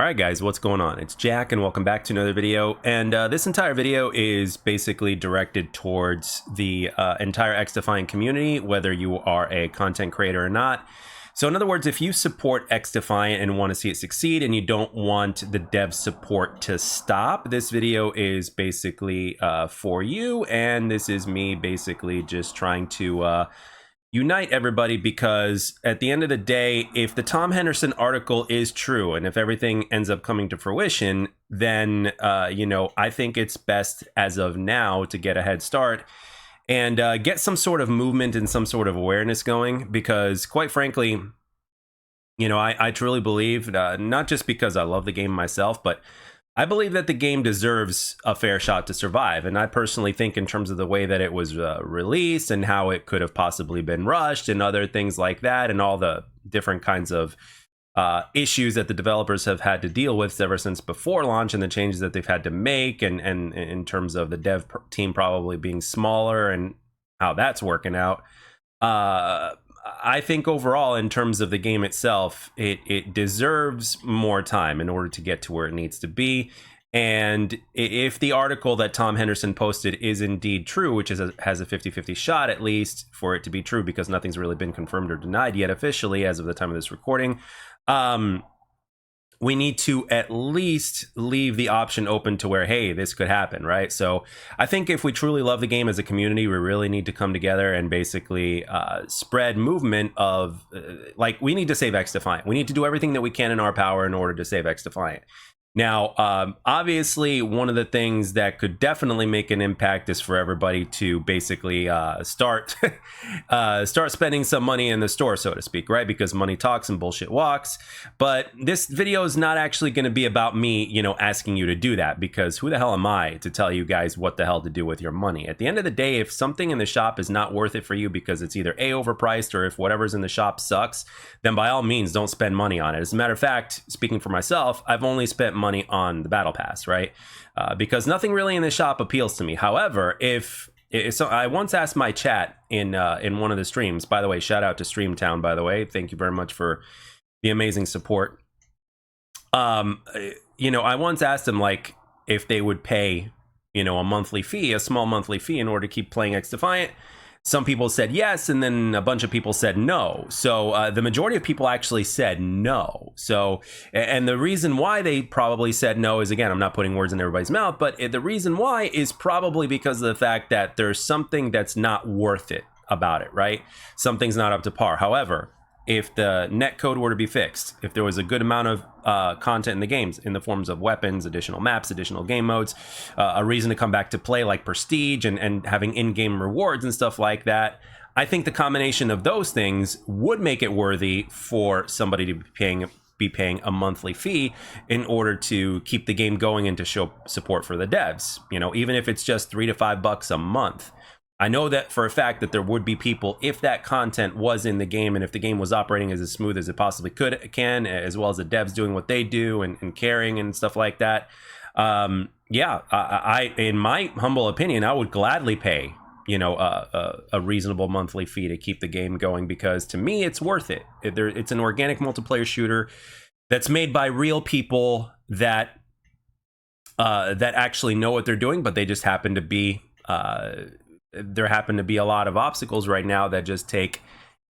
All right, guys, what's going on? It's Jack, and welcome back to another video. And this entire video is basically directed towards the entire XDefiant community, whether you are a content creator or not. So in other words, if you support XDefiant and want to see it succeed and you don't want the dev support to stop, this video is basically for you. And this is me basically just trying to unite everybody, because at the end of the day, if the Tom Henderson article is true and if everything ends up coming to fruition, then I think it's best as of now to get a head start and get some sort of movement and some sort of awareness going, because quite frankly, I truly believe, not just because I love the game myself, but I believe that the game deserves a fair shot to survive. And I personally think, in terms of the way that it was released and how it could have possibly been rushed and other things like that, and all the different kinds of issues that the developers have had to deal with ever since before launch, and the changes that they've had to make, and in terms of the dev team probably being smaller and how that's working out. I think overall, in terms of the game itself, it deserves more time in order to get to where it needs to be. And if the article that Tom Henderson posted is indeed true, which has a 50-50 shot at least for it to be true, because nothing's really been confirmed or denied yet officially as of the time of this recording, we need to at least leave the option open to where, hey, this could happen, right? So I think if we truly love the game as a community, we really need to come together and basically spread movement of, we need to save XDefiant. We need to do everything that we can in our power in order to save XDefiant. Now, obviously, one of the things that could definitely make an impact is for everybody to basically start spending some money in the store, so to speak, right? Because money talks and bullshit walks. But this video is not actually going to be about me, asking you to do that, because who the hell am I to tell you guys what the hell to do with your money? At the end of the day, if something in the shop is not worth it for you because it's either A, overpriced, or if whatever's in the shop sucks, then by all means, don't spend money on it. As a matter of fact, speaking for myself, I've only spent money on the battle pass, right? Because nothing really in the shop appeals to me. However, so I once asked my chat in one of the streams, by the way, shout out to Streamtown, by the way, thank you very much for the amazing support. I once asked them, if they would pay, a monthly fee, a small monthly fee, in order to keep playing XDefiant. Some people said yes, and then a bunch of people said no. So the majority of people actually said no. So, and the reason why they probably said no is, again, I'm not putting words in everybody's mouth, but the reason why is probably because of the fact that there's something that's not worth it about it, right? Something's not up to par. However, if the netcode were to be fixed, if there was a good amount of content in the games in the forms of weapons, additional maps, additional game modes, a reason to come back to play like prestige and having in-game rewards and stuff like that, I think the combination of those things would make it worthy for somebody to be paying a monthly fee in order to keep the game going and to show support for the devs, even if it's just $3 to $5 a month. I know that for a fact that there would be people, if that content was in the game and if the game was operating as smooth as it possibly can, as well as the devs doing what they do and caring and stuff like that. I in my humble opinion, I would gladly pay, a reasonable monthly fee to keep the game going, because to me, it's worth it. It's an organic multiplayer shooter that's made by real people that actually know what they're doing, but they just happen to be there happen to be a lot of obstacles right now that just take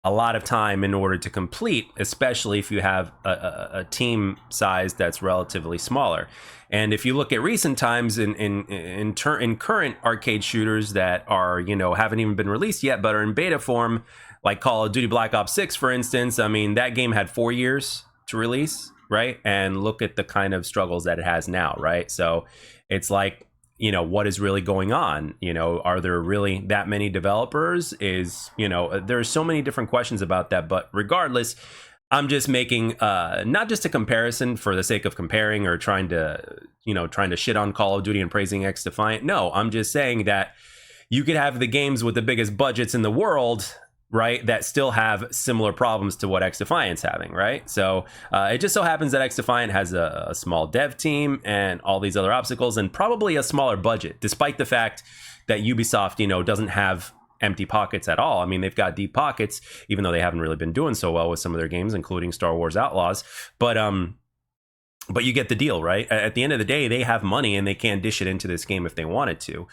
a lot of time in order to complete, especially if you have a team size that's relatively smaller. And if you look at recent times in current arcade shooters that are, haven't even been released yet, but are in beta form, like Call of Duty Black Ops 6, for instance, I mean, that game had 4 years to release, right? And look at the kind of struggles that it has now, right? So it's like, what is really going on? Are there really that many developers? There's so many different questions about that. But regardless, I'm just making not just a comparison for the sake of comparing or trying to shit on Call of Duty and praising XDefiant. No, I'm just saying that you could have the games with the biggest budgets in the world, right, that still have similar problems to what XDefiant's having, right? So it just so happens that XDefiant has a small dev team and all these other obstacles and probably a smaller budget, despite the fact that Ubisoft, doesn't have empty pockets at all. I mean, they've got deep pockets, even though they haven't really been doing so well with some of their games, including Star Wars Outlaws. But but you get the deal, right? At the end of the day, they have money and they can dish it into this game if they wanted to,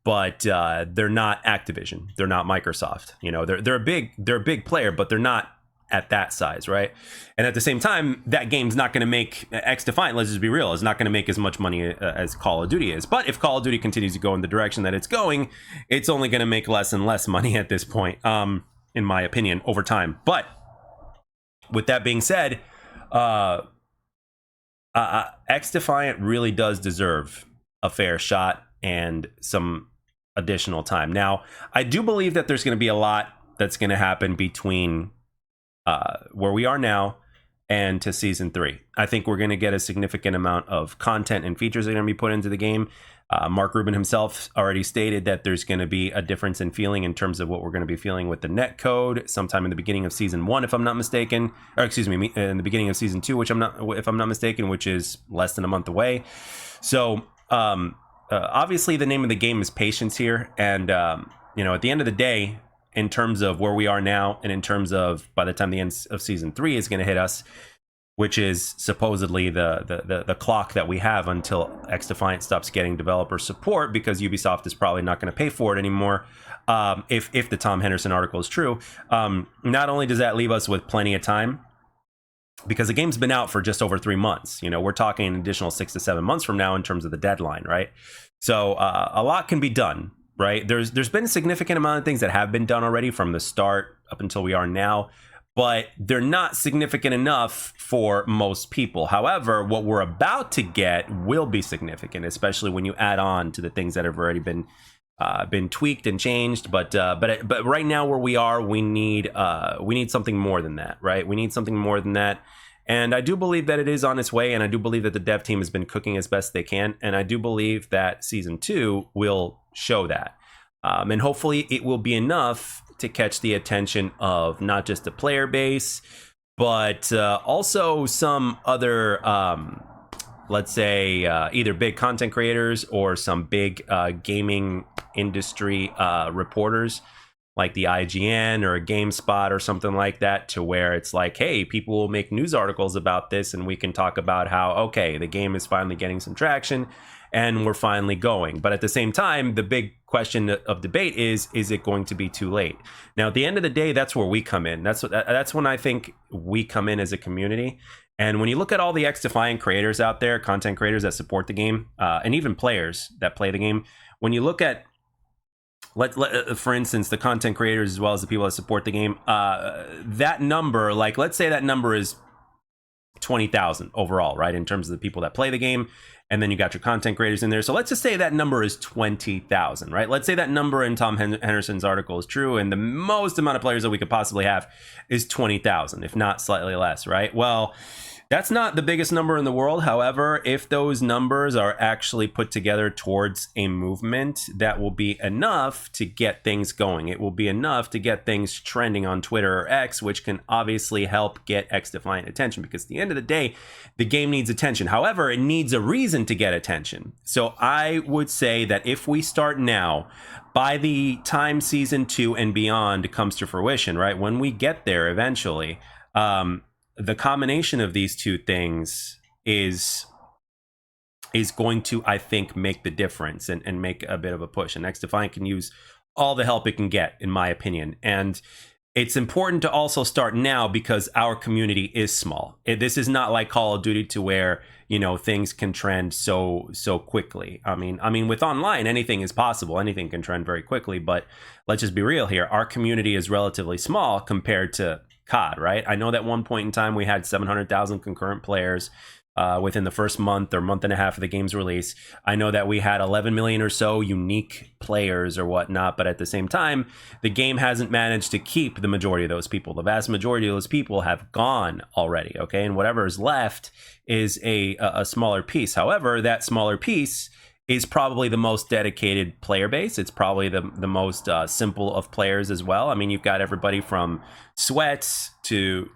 but they're not Activision, they're not Microsoft. You know, they're a big player, but they're not at that size, right? And at the same time, that game's not going to make XDefiant, let's just be real, is not going to make as much money as Call of Duty is. But if Call of Duty continues to go in the direction that it's going, it's only going to make less and less money at this point, in my opinion, over time. But with that being said, XDefiant really does deserve a fair shot and some additional time. Now, I do believe that there's going to be a lot that's going to happen between where we are now and to season 3. I think we're going to get a significant amount of content and features that are going to be put into the game. Mark Rubin himself already stated that there's going to be a difference in feeling in terms of what we're going to be feeling with the net code sometime in the beginning of season 1, if I'm not mistaken, or excuse me, in the beginning of season 2, if I'm not mistaken, which is less than a month away. So obviously the name of the game is patience here. And, you know, at the end of the day, in terms of where we are now, and in terms of by the time the end of season 3 is going to hit us, which is supposedly the clock that we have until XDefiant stops getting developer support, because Ubisoft is probably not going to pay for it anymore, if the Tom Henderson article is true. Not only does that leave us with plenty of time, because the game's been out for just over 3 months. You know, we're talking an additional 6 to 7 months from now in terms of the deadline, right? So a lot can be done. Right, there's been a significant amount of things that have been done already from the start up until we are now, but they're not significant enough for most people. However, what we're about to get will be significant, especially when you add on to the things that have already been tweaked and changed. But right now where we are, we need something more than that, right? We need something more than that. And I do believe that it is on its way, and I do believe that the dev team has been cooking as best they can, and I do believe that season 2 will show that. And hopefully it will be enough to catch the attention of not just the player base, but also some other, let's say, either big content creators or some big gaming industry reporters, like the IGN or a GameSpot or something like that, to where it's like, hey, people will make news articles about this and we can talk about how, okay, the game is finally getting some traction and we're finally going. But at the same time, the big question of debate is it going to be too late? Now, at the end of the day, that's where we come in. That's when I think we come in as a community. And when you look at all the XDefiant creators out there, content creators that support the game, and even players that play the game, when you look at, for instance, the content creators as well as the people that support the game, that number, like, let's say that number is 20,000 overall, right, in terms of the people that play the game, and then you got your content creators in there. So let's just say that number is 20,000, right? Let's say that number in Tom Henderson's article is true, and the most amount of players that we could possibly have is 20,000, if not slightly less, right? Well, that's not the biggest number in the world. However, if those numbers are actually put together towards a movement, that will be enough to get things going. It will be enough to get things trending on Twitter or X, which can obviously help get XDefiant attention, because at the end of the day, the game needs attention. However, it needs a reason to get attention. So I would say that if we start now, by the time season 2 and beyond comes to fruition, right, when we get there eventually, the combination of these two things is going to, I think, make the difference and make a bit of a push. And XDefiant can use all the help it can get, in my opinion. And it's important to also start now, because our community is small. This is not like Call of Duty, to where, you know, things can trend so quickly. I mean, with online, anything is possible. Anything can trend very quickly. But let's just be real here. Our community is relatively small compared to COD, right? I know that one point in time we had 700,000 concurrent players within the first month or month and a half of the game's release. I know that we had 11 million or so unique players or whatnot, but at the same time, the game hasn't managed to keep the majority of those people. The vast majority of those people have gone already, okay? And whatever is left is a smaller piece. However, that smaller piece is probably the most dedicated player base. It's probably the most simple of players as well. I mean, you've got everybody from sweats to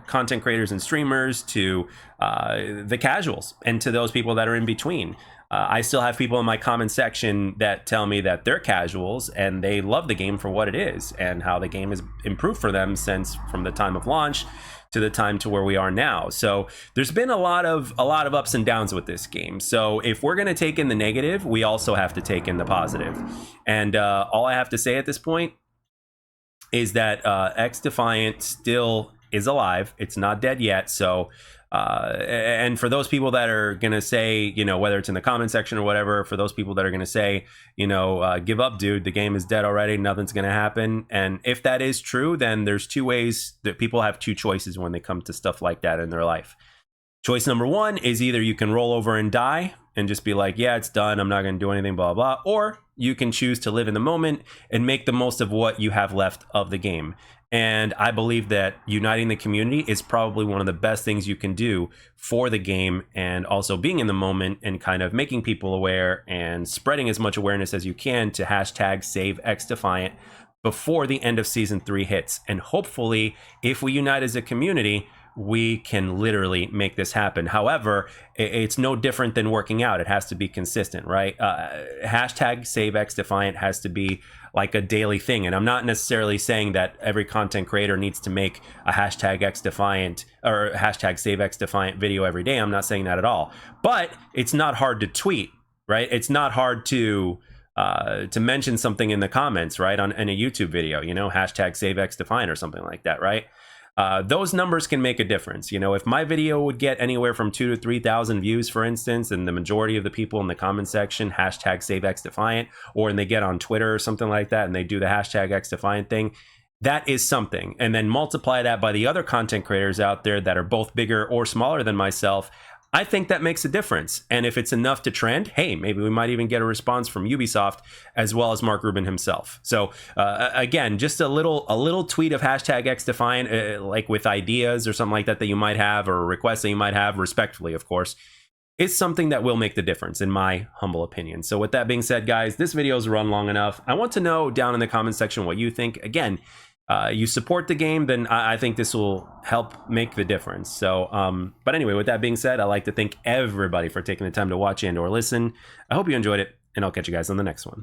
content creators and streamers to the casuals, and to those people that are in between. I still have people in my comment section that tell me that they're casuals and they love the game for what it is and how the game has improved for them since from the time of launch to the time to where we are now. So there's been a lot of ups and downs with this game. So if we're going to take in the negative, we also have to take in the positive. And all I have to say at this point is that XDefiant still is alive. It's not dead yet. So and for those people that are going to say, you know, whether it's in the comment section or whatever, for those people that are going to say, you know, give up, dude, the game is dead already, nothing's going to happen. And if that is true, then there's two ways that people have two choices when they come to stuff like that in their life. Choice number one is either you can roll over and die and just be like, yeah, it's done, I'm not going to do anything, blah, blah, or you can choose to live in the moment and make the most of what you have left of the game. And I believe that uniting the community is probably one of the best things you can do for the game, and also being in the moment and kind of making people aware and spreading as much awareness as you can to hashtag save XDefiant before the end of season 3 hits. And hopefully, if we unite as a community, we can literally make this happen. However, it's no different than working out. It has to be consistent, right? Hashtag save XDefiant has to be like a daily thing. And I'm not necessarily saying that every content creator needs to make a hashtag XDefiant or hashtag save XDefiant video every day. I'm not saying that at all. But it's not hard to tweet, right? It's not hard to mention something in the comments, right? In a YouTube video, you know, hashtag save XDefiant or something like that, right? Those numbers can make a difference. You know, if my video would get anywhere from 2,000 to 3,000 views, for instance, and the majority of the people in the comment section hashtag save XDefiant, or when they get on Twitter or something like that and they do the hashtag XDefiant thing, that is something. And then multiply that by the other content creators out there that are both bigger or smaller than myself, I think that makes a difference. And if it's enough to trend, hey, maybe we might even get a response from Ubisoft as well as Mark Rubin himself. So again, just a little tweet of hashtag XDefiant, like with ideas or something like that you might have, or requests that you might have, respectfully, of course, is something that will make the difference, in my humble opinion. So with that being said, guys, this video's run long enough. I want to know down in the comment section what you think. Again, you support the game, then I think this will help make the difference. So, but anyway, with that being said, I'd like to thank everybody for taking the time to watch and or listen. I hope you enjoyed it, and I'll catch you guys on the next one.